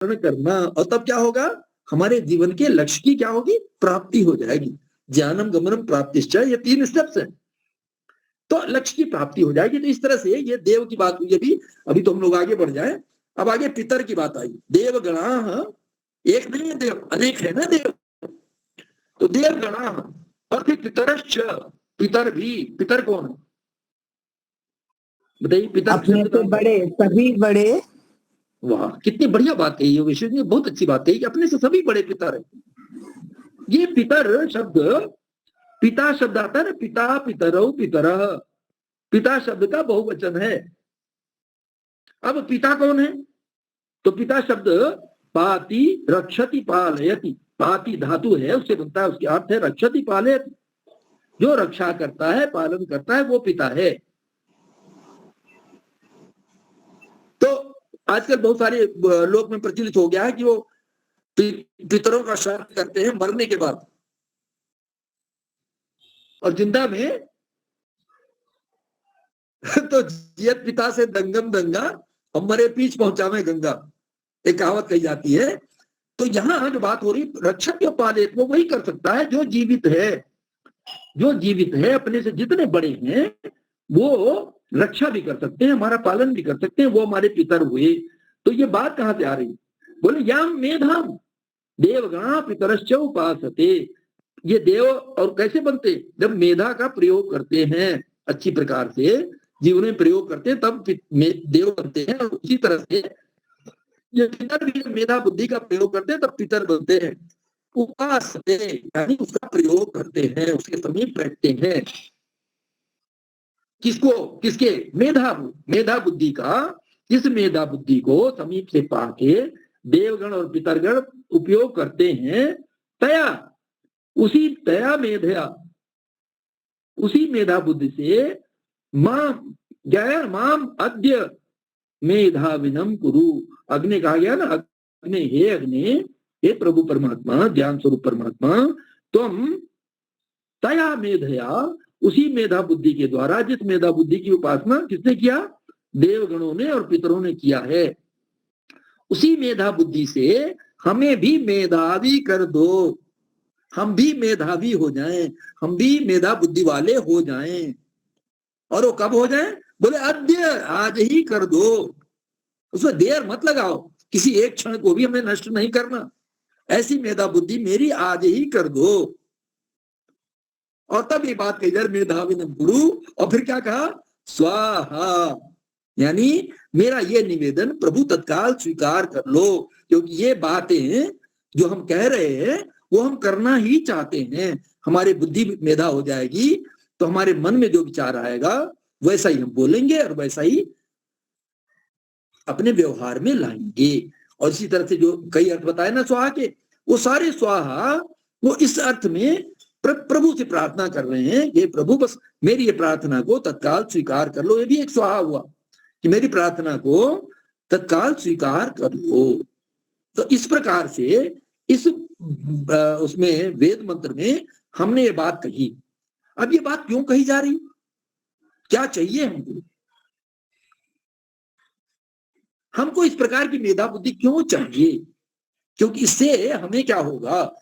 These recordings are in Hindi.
धारण करना, और तब क्या होगा, हमारे जीवन के लक्ष्य की क्या होगी, प्राप्ति हो जाएगी। ज्ञानम गमनम प्राप्तिश्च, ये 3 स्टेप्स हैं, तो लक्ष्य की प्राप्ति हो जाएगी। तो इस तरह से ये देव की बात हुई अभी। अभी तो हम लोग आगे बढ़ जाए। अब आगे पितर की बात आई। देवगणा, एक नहीं है देव, अनेक है ना देव। तो देवगणा और फिर पितरश्च, पितर भी। पितर कौन है बताइए? पितर अपने से बड़े, सभी बड़े। वाह, कितनी बढ़िया बात कही है विशेष ने, बहुत अच्छी बात कही कि अपने से सभी बड़े पितर है। ये पितर शब्द, पिता शब्द आता है ना, पिता पितरौ पितरः, पिता शब्द का बहुवचन है। अब पिता कौन है? तो पिता शब्द पाति रक्षति पालयति, पाति धातु है, उससे बनता है, उसके अर्थ है रक्षति पालयति, जो रक्षा करता है, पालन करता है, वो पिता है। तो आजकल बहुत सारे लोग में प्रचलित हो गया है कि वो पितरों का श्राद्ध करते हैं मरने के बाद, और जिंदा में तो जियत पिता से दंगम दंगा और मरे पीछ पहुंचावे गंगा, एक कहावत कही जाती है। तो यहाँ जो बात हो रही, रक्षक या पालित, वो वही कर सकता है जो जीवित है। जो जीवित है, अपने से जितने बड़े हैं, वो रक्षा भी कर सकते हैं, हमारा पालन भी कर सकते हैं, वो हमारे पितर हुए। तो ये बात कहां से आ रही? बोले याम मेधाम देवगणा पितरश्च उपासते। ये देव और कैसे बनते? जब मेधा का प्रयोग करते हैं, अच्छी प्रकार से जीवन में प्रयोग करते हैं, तब देव बनते हैं। और उसी तरह से ये पितर भी मेधा बुद्धि का प्रयोग करते हैं, तब पितर बनते हैं। उपासते यानी उसका प्रयोग करते हैं, उसके समीप बैठते हैं। किसको? किसके? मेधा बुद्धि का। इस मेधा बुद्धि को समीप से पाके देवगण और पितरगण उपयोग करते हैं। तया, उसी तया मेधया, उसी मेधा बुद्धि से माम अद्य मेधाविनम कुरु। अग्नि कहा गया ना, अग्नि, हे अग्नि, हे प्रभु परमात्मा, ज्ञान स्वरूप परमात्मा, तुम तया मेधया, उसी मेधा बुद्धि के द्वारा, जिस मेधा बुद्धि की उपासना किसने किया? देवगणों ने और पितरों ने किया है, उसी मेधा बुद्धि से हमें भी मेधावी कर दो। हम भी मेधावी हो जाएं, हम भी मेधा बुद्धि वाले हो जाएं। और वो कब हो जाएं? बोले अद्य, आज ही कर दो। उसमें देर मत लगाओ, किसी एक क्षण को भी हमें नष्ट नहीं करना। ऐसी मेधा बुद्धि मेरी आज ही कर दो। और तब ये बात कही जाए मेधाविनम गुरु, और फिर क्या कहा? स्वाहा, यानी मेरा ये निवेदन प्रभु तत्काल स्वीकार कर लो, क्योंकि ये बातें जो हम कह रहे हैं वो हम करना ही चाहते हैं। हमारी बुद्धि मेधा हो जाएगी तो हमारे मन में जो विचार आएगा वैसा ही हम बोलेंगे और वैसा ही अपने व्यवहार में लाएंगे। और इसी तरह से जो कई अर्थ बताए ना स्वाहा के, वो सारे स्वाहा वो इस अर्थ में प्रभु से प्रार्थना कर रहे हैं, ये प्रभु बस मेरी ये प्रार्थना को तत्काल स्वीकार कर लो। ये भी एक स्वाहा हुआ कि मेरी प्रार्थना को तत्काल स्वीकार कर लो। तो इस प्रकार से इस उसमें वेद मंत्र में हमने ये बात कही। अब ये बात क्यों कही जा रही, क्या चाहिए हमको? हमको इस प्रकार की मेधा बुद्धि क्यों चाहिए? क्योंकि इससे हमें क्या होगा,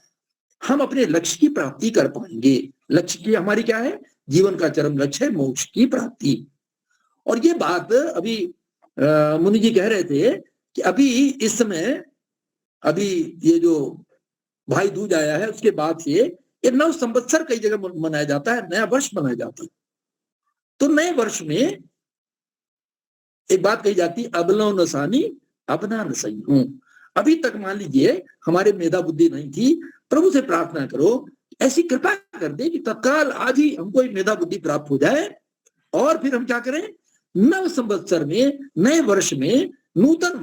हम अपने लक्ष्य की प्राप्ति कर पाएंगे। लक्ष्य की हमारी क्या है? जीवन का चरम लक्ष्य है मोक्ष की प्राप्ति। और ये बात अभी मुनि जी कह रहे थे कि अभी इस समय, अभी ये जो भाई दूज आया है उसके बाद से ये नव संवत्सर कई जगह मनाया जाता है, नया वर्ष मनाया जाता है। तो नए वर्ष में एक बात कही जाती है, अबलो नसानी अपना न सही हूं। अभी तक मान लीजिए हमारे मेधा बुद्धि नहीं थी, प्रभु से प्रार्थना करो ऐसी कृपा कर दे कि तत्काल आज ही हमको मेधा बुद्धि प्राप्त हो जाए। और फिर हम क्या करें? नव संवत्सर में, नए वर्ष में, नूतन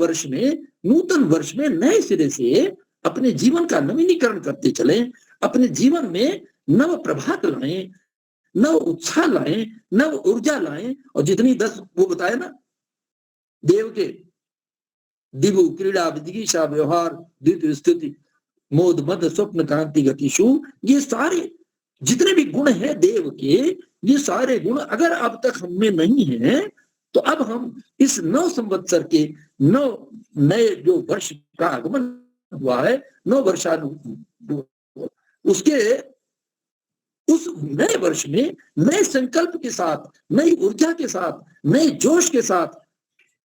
वर्ष में नए सिरे से अपने जीवन का नवीनीकरण करते चलें, अपने जीवन में नव प्रभात लाएं, नव उत्साह लाएं, नव ऊर्जा लाएं। और जितनी 10 वो बताए ना देव के, दिवु क्रीड़ा विदिगिशा व्यवहार द्वितीय स्तुति मोद मद स्वप्न कांति गतिशु, ये सारे जितने भी गुण हैं देव के, ये सारे गुण अगर अब तक हम में नहीं है तो अब हम इस नव संवत्सर के नौ नए जो वर्ष का आगमन हुआ है, नौ वर्षा उसके उस नए वर्ष में नए संकल्प के साथ, नई ऊर्जा के साथ, नए जोश के साथ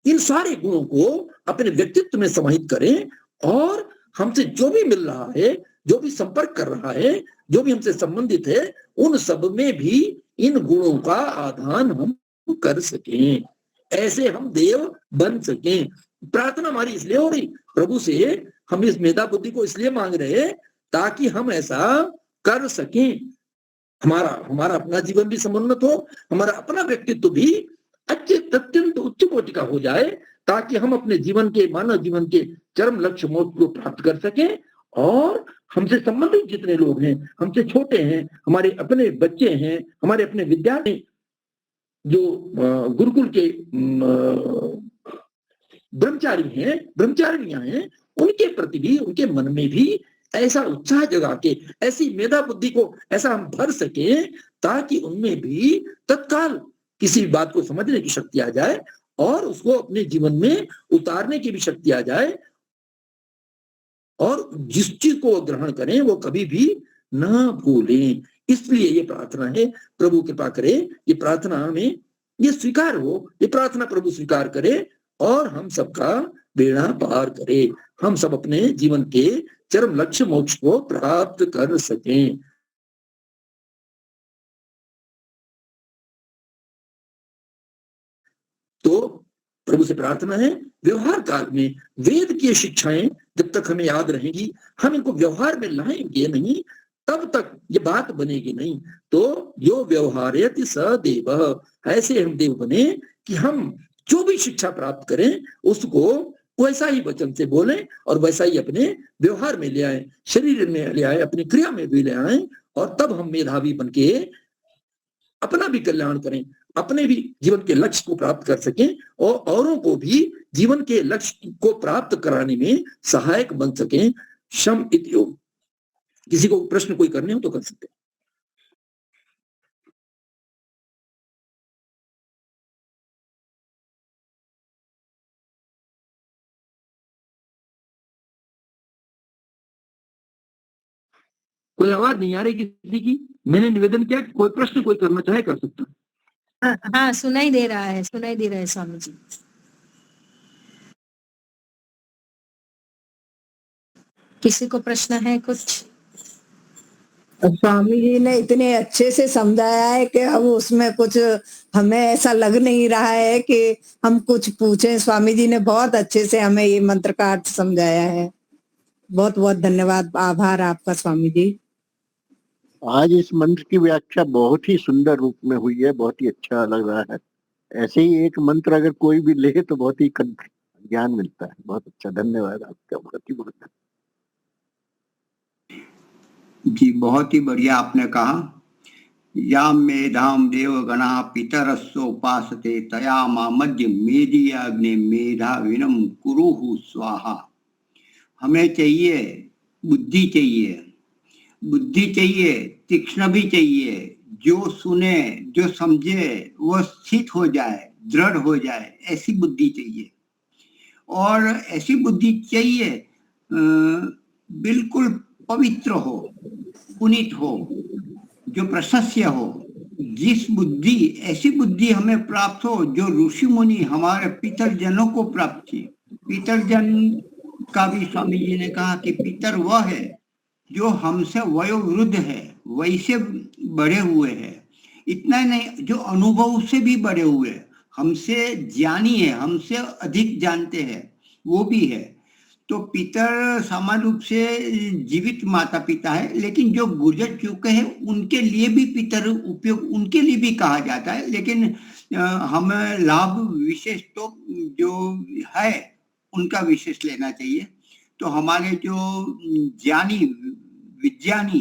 इन सारे गुणों को अपने व्यक्तित्व में समाहित करें और हमसे जो भी मिल रहा है, जो भी संपर्क कर रहा है, जो भी हमसे संबंधित है, उन सब में भी इन गुणों का आदान हम कर सकें, ऐसे हम देव बन सकें। प्रार्थना हमारी इसलिए हो रही प्रभु से, हम इस मेधा बुद्धि को इसलिए मांग रहे ताकि हम ऐसा कर सकें। हमारा हमारा अपना जीवन भी समुन्नत हो, हमारा अपना व्यक्तित्व भी अत्यंत उच्च कोटि का हो जाए, ताकि हम अपने जीवन के मानव जीवन के चरम लक्ष्य मोक्ष को प्राप्त कर सकें। और हमसे संबंधित जितने लोग हैं, हमसे छोटे हैं, हमारे अपने बच्चे हैं, हमारे अपने विद्यार्थी जो गुरुकुल के ब्रह्मचारी हैं, ब्रह्मचारिणियां हैं, उनके प्रति भी, उनके मन में भी ऐसा उत्साह जगा के, ऐसी मेधा बुद्धि को ऐसा हम भर सके ताकि उनमें भी तत्काल किसी बात को समझने की शक्ति आ जाए और उसको अपने जीवन में उतारने की भी शक्ति आ जाए, और जिस चीज को ग्रहण करें वो कभी भी ना भूलें। इसलिए ये प्रार्थना है, प्रभु कृपा करे ये प्रार्थना हमें ये स्वीकार हो, ये प्रार्थना प्रभु स्वीकार करे और हम सबका बेड़ा पार करे, हम सब अपने जीवन के चरम लक्ष्य मोक्ष को प्राप्त कर सकें। तो प्रभु से प्रार्थना है, व्यवहार काल में वेद की शिक्षाएं जब तक हमें याद रहेंगी, हम इनको व्यवहार में लाएंगे नहीं, तब तक ये बात बनेगी नहीं। तो यो व्यवहारेति स देव, ऐसे हम देव बने कि हम जो भी शिक्षा प्राप्त करें उसको वैसा ही वचन से बोलें और वैसा ही अपने व्यवहार में ले आए, शरीर में ले आए, अपनी क्रिया में भी ले आए, और तब हम मेधावी बनके अपना भी कल्याण करें, अपने भी जीवन के लक्ष्य को प्राप्त कर सकें और औरों को भी जीवन के लक्ष्य को प्राप्त कराने में सहायक बन सकें। शम इति योग। किसी को प्रश्न कोई करने हो तो कर सकते हैं। कोई आवाज नहीं आ रही किसी की। मैंने निवेदन किया कि कोई प्रश्न कोई करना चाहे कर सकता है। हाँ, सुनाई दे रहा है, सुनाई दे रहा है स्वामी जी। किसी को प्रश्न है कुछ? स्वामी जी ने इतने अच्छे से समझाया है कि अब उसमें कुछ हमें ऐसा लग नहीं रहा है कि हम कुछ पूछें। स्वामी जी ने बहुत अच्छे से हमें ये मंत्र का अर्थ समझाया है। बहुत बहुत धन्यवाद, आभार आपका स्वामी जी। आज इस मंत्र की व्याख्या बहुत ही सुंदर रूप में हुई है, बहुत ही अच्छा लग रहा है। ऐसे ही एक मंत्र अगर कोई भी ले तो बहुत ही ज्ञान मिलता है। बहुत अच्छा, धन्यवाद आपका, बहुत ही बहुत। जी बहुत ही बढ़िया आपने कहा। या मेधाम देवगणा पितरस्सोपासते तया मा मध्य मेदियाग्नि मेधाविनम कुरुहु स्वाहा। हमें चाहिए बुद्धि, चाहिए बुद्धि, चाहिए तीक्ष्ण भी चाहिए, जो सुने जो समझे वो स्थित हो जाए, दृढ़ हो जाए, ऐसी बुद्धि चाहिए। और ऐसी बुद्धि चाहिए बिल्कुल पवित्र हो, पुनीत हो, जो प्रशस्य हो। जिस बुद्धि, ऐसी बुद्धि हमें प्राप्त हो जो ऋषि मुनि हमारे पितर जनों को प्राप्त थी। पितर जन का भी स्वामी जी ने कहा कि पितर वह है जो हमसे वयोवृद्ध है, वैसे बढ़े हुए हैं। इतना नहीं, जो अनुभव से भी बढ़े हुए, हमसे ज्ञानी है, हमसे अधिक जानते हैं, वो भी है। तो पितर सामान्य रूप से जीवित माता पिता है, लेकिन जो गुजर चुके हैं उनके लिए भी पितर उपयोग, उनके लिए भी कहा जाता है। लेकिन हमें लाभ विशेष तो जो है उनका विशेष लेना चाहिए। तो हमारे जो ज्ञानी विज्ञानी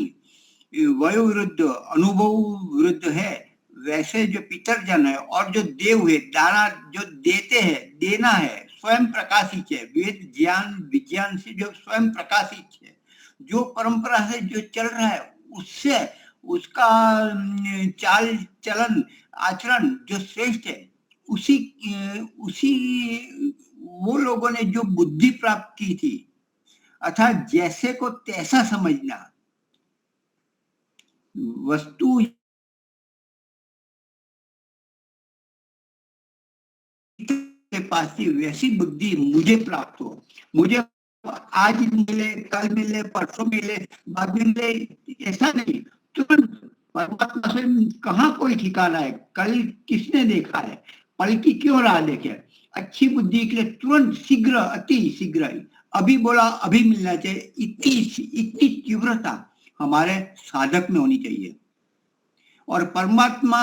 वयोवृद्ध अनुभव वृद्ध है, वैसे जो पितर जन है और जो देव है, दाना जो देते हैं, देना है, स्वयं प्रकाशित है, वेद ज्ञान विज्ञान से जो स्वयं प्रकाशित है, जो परंपरा से जो चल रहा है, उससे उसका चाल चलन आचरण जो श्रेष्ठ है, उसी वो लोगों ने जो बुद्धि प्राप्त की थी, अर्थात जैसे को तैसा समझना, वस्तु के पास थी वैसी बुद्धि मुझे प्राप्त हो, मुझे आज मिले, कल मिले, परसों मिले, बाद में मिले, ऐसा नहीं। तुरंत परमात्मा से कहाँ कोई ठिकाना है, कल किसने देखा है, पल की क्यों राह देखे। अच्छी बुद्धि के लिए तुरंत शीघ्र, अति शीघ्र, अभी बोला अभी मिलना चाहिए, इतनी तीव्रता हमारे साधक में होनी चाहिए। और परमात्मा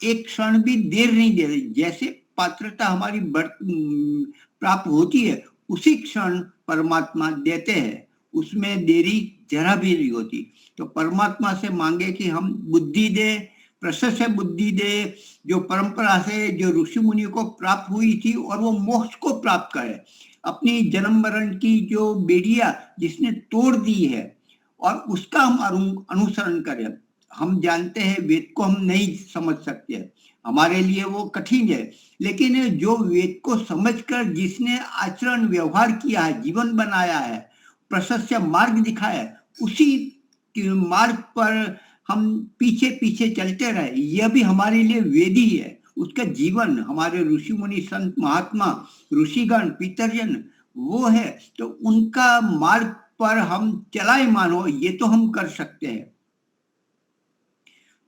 एक क्षण भी देर नहीं दे रही, जैसे पात्रता हमारी प्राप्त होती है उसी क्षण परमात्मा देते हैं, उसमें देरी जरा भी नहीं होती। तो परमात्मा से मांगे कि हम बुद्धि दे, प्रशस्त बुद्धि दे, जो परंपरा से जो ऋषि मुनि को प्राप्त हुई थी, और वो मोक्ष को प्राप्त करे। अपनी जन्म मरण की जो बेड़िया जिसने तोड़ दी है, और उसका हम अनुसरण करें। हम जानते हैं वेद को हम नहीं समझ सकते, हमारे लिए वो कठिन है, लेकिन जो वेद को समझकर जिसने आचरण व्यवहार किया है, जीवन बनाया है, प्रशस्त मार्ग दिखाया है, उसी मार्ग पर हम पीछे पीछे चलते रहे, यह भी हमारे लिए वेद ही है। उसका जीवन, हमारे ऋषि मुनि, संत महात्मा, ऋषिगण, पितरजन वो है, तो उनका मार्ग पर हम चलाए मानो, ये तो हम कर सकते हैं।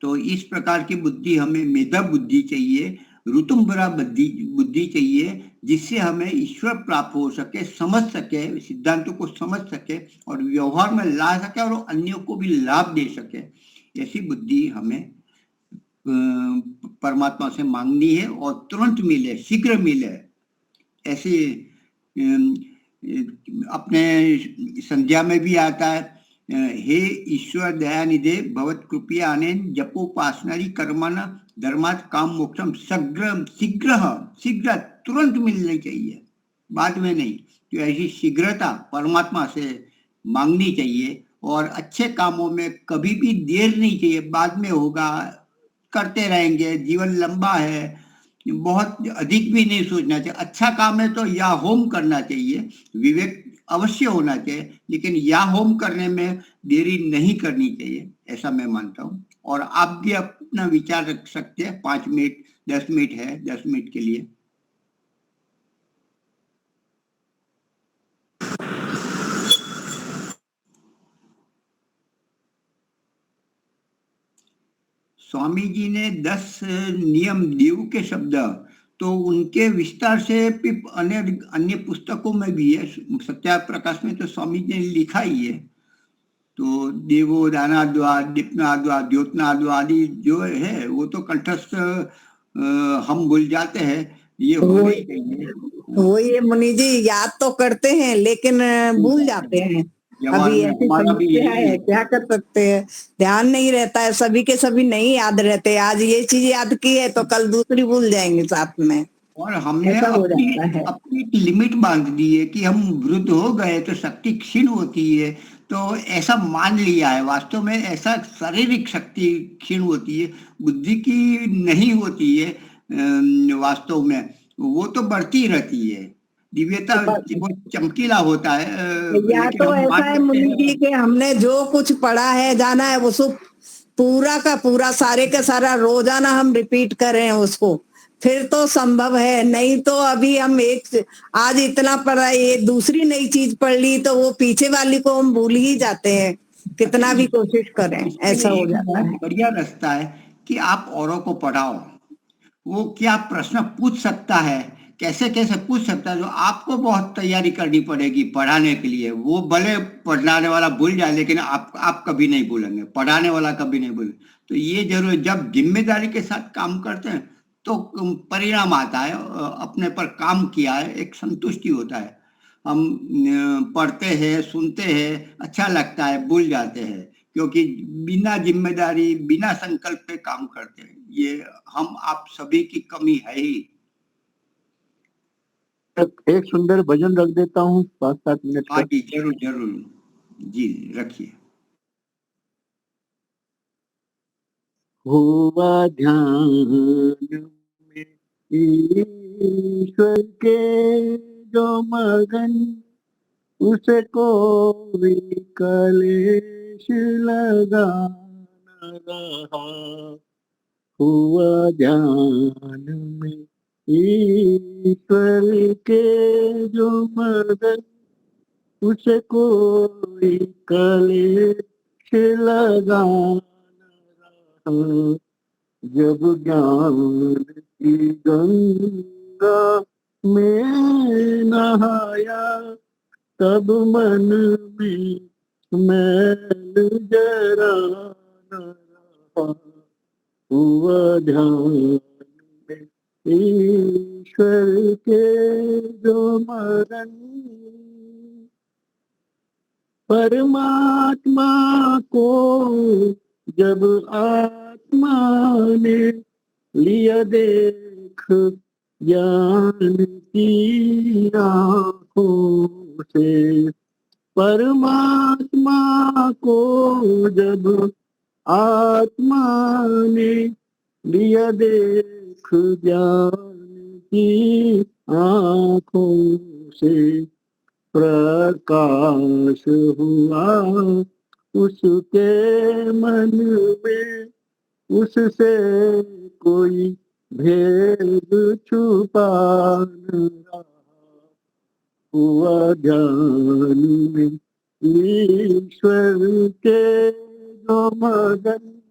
तो इस प्रकार की बुद्धि हमें मेधा बुद्धि चाहिए, ऋतुम्बरा बुद्धि चाहिए, जिससे हमें ईश्वर प्राप्त हो सके, समझ सके, सिद्धांतों को समझ सके और व्यवहार में ला सके और अन्यों को भी लाभ दे सके। ऐसी बुद्धि हमें परमात्मा से मांगनी है और तुरंत मिले, शीघ्र मिले। ऐसे अपने संध्या में भी आता है, हे ईश्वर दयानिधे भवत कृपया अनेन जपोपासनारी कर्मण धर्मात् काम मोक्षम शीघ्र तुरंत मिलनी चाहिए, बाद में नहीं। तो ऐसी शीघ्रता परमात्मा से मांगनी चाहिए, और अच्छे कामों में कभी भी देर नहीं चाहिए, बाद में होगा, करते रहेंगे, जीवन लंबा है, बहुत अधिक भी नहीं सोचना चाहिए। अच्छा काम है तो या होम करना चाहिए, विवेक अवश्य होना चाहिए, लेकिन या होम करने में देरी नहीं करनी चाहिए, ऐसा मैं मानता हूँ। और आप भी अपना विचार रख सकते हैं, 5 मिनट 10 मिनट है, 10 मिनट के लिए। स्वामी जी ने 10 नियम देव के शब्द, तो उनके विस्तार से अन्य पुस्तकों में भी है, सत्या प्रकाश में तो स्वामी जी ने लिखा ही है। तो देवो दानाद्वा दीपनाद्वा द्योतनाद्वा आदि जो है वो तो कंठस्थ हम भूल जाते हैं, ये होना ही चाहिए। वो ये मुनि जी याद तो करते हैं लेकिन भूल जाते हैं। अभी ऐसी समस्या है, क्या कर सकते हैं, ध्यान नहीं रहता है, सभी के सभी नहीं याद रहते। आज ये चीज याद की है तो कल दूसरी भूल जाएंगे साथ में, और हमने अपनी लिमिट बांध दी है कि हम वृद्ध हो गए तो शक्ति क्षीण होती है, तो ऐसा मान लिया है। वास्तव में ऐसा शारीरिक शक्ति क्षीण होती है, बुद्धि की नहीं होती है। वास्तव में वो तो बढ़ती रहती है, दिव्यता वो चमकीला होता है। या तो ऐसा है मुनि जी कि हमने जो कुछ पढ़ा है, जाना है, वो सब पूरा का पूरा, सारे का सारा रोजाना हम रिपीट कर रहे हैं उसको, फिर तो संभव है। नहीं तो अभी हम आज इतना पढ़ा, ये दूसरी नई चीज पढ़ ली तो वो पीछे वाली को हम भूल ही जाते हैं, कितना भी कोशिश करें, ऐसा हो जाता है। बढ़िया रास्ता है कि आप औरों को पढ़ाओ, वो क्या प्रश्न पूछ सकता है, कैसे कैसे पूछ सकता है, जो आपको बहुत तैयारी करनी पड़ेगी पढ़ाने के लिए। वो भले पढ़ाने वाला भूल जाए, लेकिन आप कभी नहीं भूलेंगे, पढ़ाने वाला कभी नहीं भूले। तो ये जरूर, जब जिम्मेदारी के साथ काम करते हैं तो परिणाम आता है, अपने पर काम किया है, एक संतुष्टि होता है। हम पढ़ते हैं, सुनते हैं, अच्छा लगता है, भूल जाते हैं, क्योंकि बिना जिम्मेदारी, बिना संकल्प पे काम करते हैं। ये हम आप सभी की कमी है ही। एक सुंदर भजन रख देता हूँ 5-7 मिनट हाँ जी, जरूर जरूर जी, रखिए। हुआ ध्यान में ईश्वर के जो मगन उसे कोई कलेश लगा न रहा। हुआ ध्यान में ईश्वर के जो मगन उसे कोई कलेश लगा न रहा। जब ज्ञान की गंगा में नहाया तब मन में मैल जरा न रहा। हुआ ध्यान में ईश्वर के जो मगन परमात्मा को जब आत्मा ने लिया देख ज्ञान की आँखों से। परमात्मा को जब आत्मा ने लिया देख ज्ञान की आँखों से। प्रकाश हुआ उसके मन में उससे कोई भेद छुपा न रहा। हुआ ध्यान में ईश्वर के जो मगन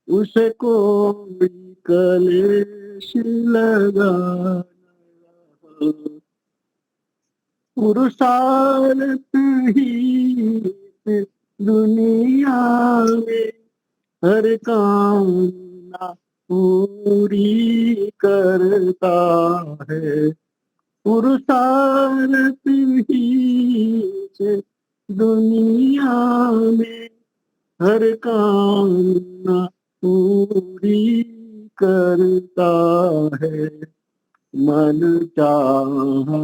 उसे कोई कलेश लगा न रहा। पुरुषार्थ ही इस दुनिया में हर कामना पूरी करता है। पुरुषार्थ ही इस दुनिया में हर कामना पूरी करता है। मन चाहा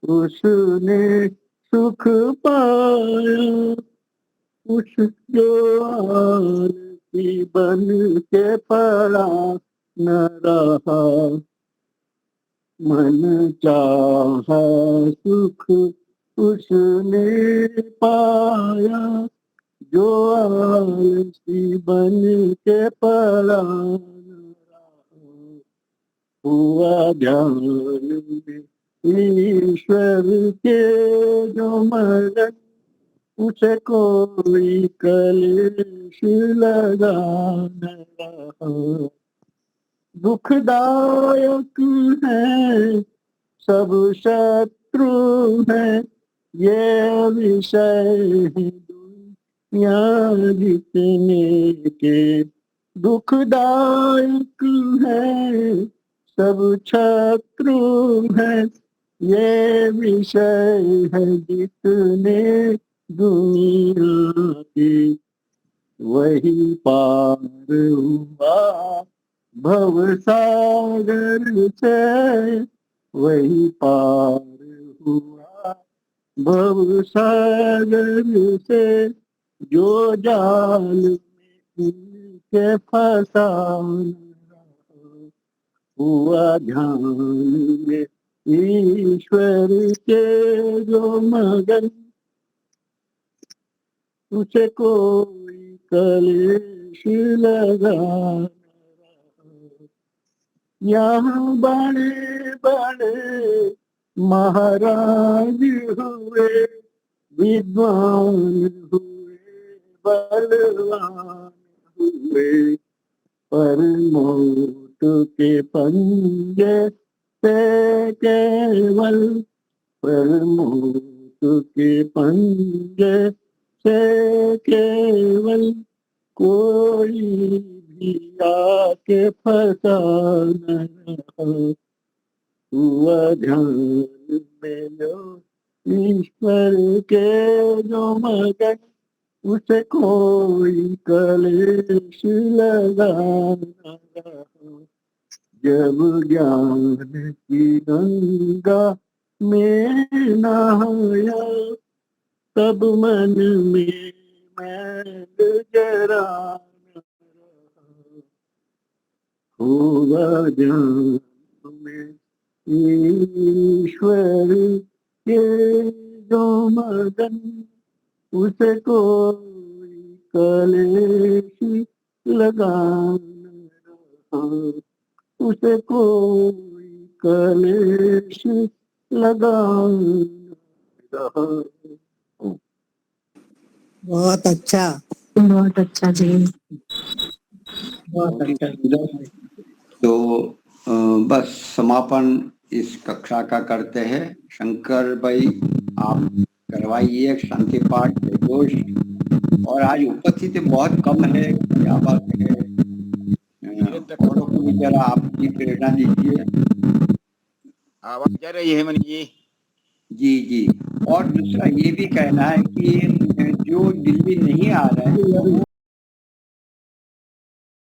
उसने सुख पाया उस जो आलसी बन के पड़ा न रहा। मन चाहा सुख उसने पाया जो आलसी बन के पड़ा न रहा। हुआ ध्यान में ईश्वर के जो मगन उसे कोई कलेश लगा न रहा। दुखदायक है सब शत्रु है ये विषय है दुनिया जीतने के। दुखदायक है सब शत्रु है ये विषय है जितने दुनिया के। वही पार हुआ भव सागर से वही पार हुआ भव सागर से जो जाल में इनके फंसा न रहा। हुआ ध्यान में ईश्वर के जो मगन उसे कोई कलेश लगा न रहा। यहाँ बड़े बड़े महाराज हुए विद्वान हुए बलवान हुए पर मौत के पंजे से केवल पर मौत के पंजे से केवल कोई भी आके फंसा न रहा। हुआ ध्यान में जो ईश्वर के जो मगन उसे कोई कलेश लगा न रहा। जब ज्ञान की गंगा में नहाया तब मन में मैल जरा न रहा। हुआ ध्यान में ईश्वर के जो मगन उसे कोई कलेश लगा न रहा, उसे कोई कलेश लगा न रहा। बहुत अच्छा जी। बहुत अच्छा। तो बस समापन इस कक्षा का करते हैं। शंकर भाई आप करवाइए शांति पाठ जयघोष। और आज उपस्थिति बहुत कम है, क्या बात है। औरों को भी जरा आप भी प्रेरणा दीजिए। आवाज जा रही है मनी जी? जी जी। और दूसरा ये भी कहना है कि जो दिल्ली नहीं आ रहे हैं वो